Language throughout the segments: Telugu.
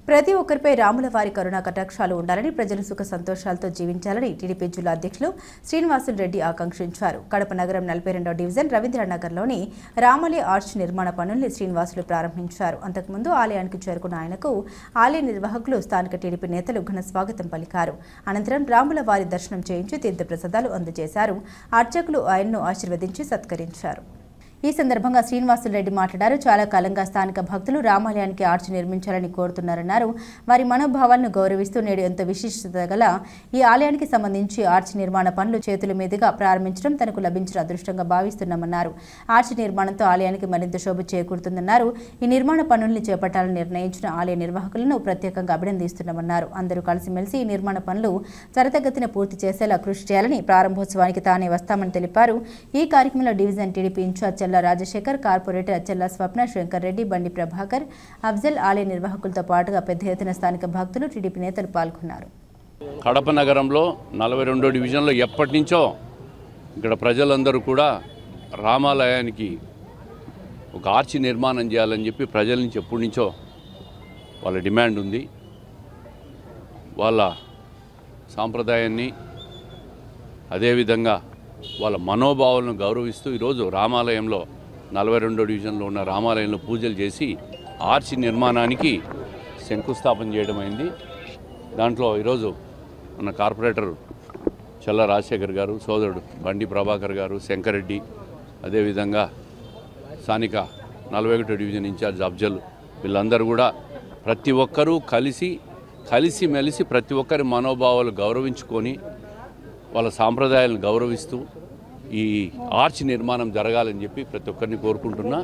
ప్రతి ఒక్కరిపై రాముల వారి కరుణా కటాక్షాలు ఉండాలని, ప్రజలు సుఖ సంతోషాలతో జీవించాలని టీడీపీ జిల్లా అధ్యక్షులు శ్రీనివాసులు రెడ్డి ఆకాంక్షించారు. కడప నగరం 42వ డివిజన్ రవీంద్రనగర్లోని రామాలయ ఆర్చ్ నిర్మాణ పనుల్ని శ్రీనివాసులు ప్రారంభించారు. అంతకుముందు ఆలయానికి చేరుకున్న ఆయనకు ఆలయ నిర్వాహకులు, స్థానిక టీడీపీ నేతలు ఘన స్వాగతం పలికారు. అనంతరం రాముల వారి దర్శనం చేయించి తీర్థప్రసాదాలు అందజేశారు. అర్చకులు ఆయన్ను ఆశీర్వదించి సత్కరించారు. ఈ సందర్భంగా శ్రీనివాసులు రెడ్డి మాట్లాడారు. చాలా కాలంగా స్థానిక భక్తులు రామాలయానికి ఆర్చ్ నిర్మించాలని కోరుతున్నారన్నారు. వారి మనోభావాలను గౌరవిస్తూ నేడు ఎంతో విశిష్టత గల ఈ ఆలయానికి సంబంధించి ఆర్చ్ నిర్మాణ పనులు చేతుల మీదుగా ప్రారంభించడం తనకు లభించిన అదృష్టంగా భావిస్తున్నామన్నారు. ఆర్చ్ నిర్మాణంతో ఆలయానికి మరింత శోభ చేకూరుతుందన్నారు. ఈ నిర్మాణ పనుల్ని చేపట్టాలని నిర్ణయించిన ఆలయ నిర్వాహకులను ప్రత్యేకంగా అభినందిస్తున్నామన్నారు. అందరూ కలిసిమెలిసి ఈ నిర్మాణ పనులు త్వరితగతిన పూర్తి చేసేలా కృషి చేయాలని, ప్రారంభోత్సవానికి తానే వస్తామని తెలిపారు. ఈ కార్యక్రమంలో division TDP incharge Rajasekhar, corporator Chella Swapna, Shankar Reddy, Bandi Prabhakar, Afzal, ఆలయ నిర్వాహకులతో పాటుగా పెద్ద ఎత్తున స్థానిక భక్తులు, టీడీపీ నేతలు పాల్గొన్నారు. కడప నగరంలో 42వ డివిజన్లో ఎప్పటి నుంచో ఇక్కడ ప్రజలందరూ కూడా రామాలయానికి ఒక ఆర్చి నిర్మాణం చేయాలని చెప్పి ప్రజల నుంచి ఎప్పటి నుంచో వాళ్ళ డిమాండ్ ఉంది. వాళ్ళ సాంప్రదాయాన్ని అదేవిధంగా వాళ్ళ మనోభావాలను గౌరవిస్తూ ఈరోజు రామాలయంలో 42వ డివిజన్లో ఉన్న రామాలయంలో పూజలు చేసి ఆర్చి నిర్మాణానికి శంకుస్థాపన చేయడం అయింది. దాంట్లో ఈరోజు మన కార్పొరేటర్ చెల్ల రాజశేఖర్ గారు, సోదరుడు బండి ప్రభాకర్ గారు, శంకర్ రెడ్డి, అదేవిధంగా స్థానిక 41వ డివిజన్ ఇన్ఛార్జ్ అఫ్జల్, వీళ్ళందరూ కూడా ప్రతి ఒక్కరూ కలిసిమెలిసి ప్రతి ఒక్కరి మనోభావాలు గౌరవించుకొని వాళ్ళ సాంప్రదాయాలను గౌరవిస్తూ ఈ ఆర్చ్ నిర్మాణం జరగాలని చెప్పి ప్రతి ఒక్కరిని కోరుకుంటున్నా.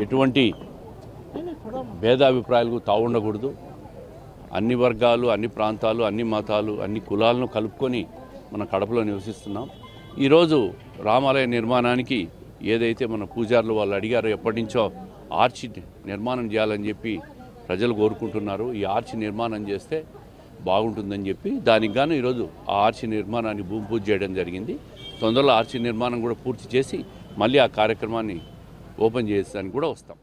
ఎటువంటి భేదాభిప్రాయాలకు తావుండకూడదు. అన్ని వర్గాలు, అన్ని ప్రాంతాలు, అన్ని మతాలు, అన్ని కులాలను కలుపుకొని మన కడపలో నివసిస్తున్నాం. ఈరోజు రామాలయ నిర్మాణానికి ఏదైతే మన పూజారులు వాళ్ళు అడిగారో ఎప్పటి నుంచో ఆర్చ్ నిర్మాణం చేయాలని చెప్పి ప్రజలు కోరుకుంటున్నారు. ఈ ఆర్చ్ నిర్మాణం చేస్తే బాగుంటుందని చెప్పి దానికి గాను ఈరోజు ఆ ఆర్చి నిర్మాణాన్ని భూమి పూజ చేయడం జరిగింది. తొందరలో ఆర్చి నిర్మాణం కూడా పూర్తి చేసి మళ్ళీ ఆ కార్యక్రమాన్ని ఓపెన్ చేసేదానికి కూడా వస్తాం.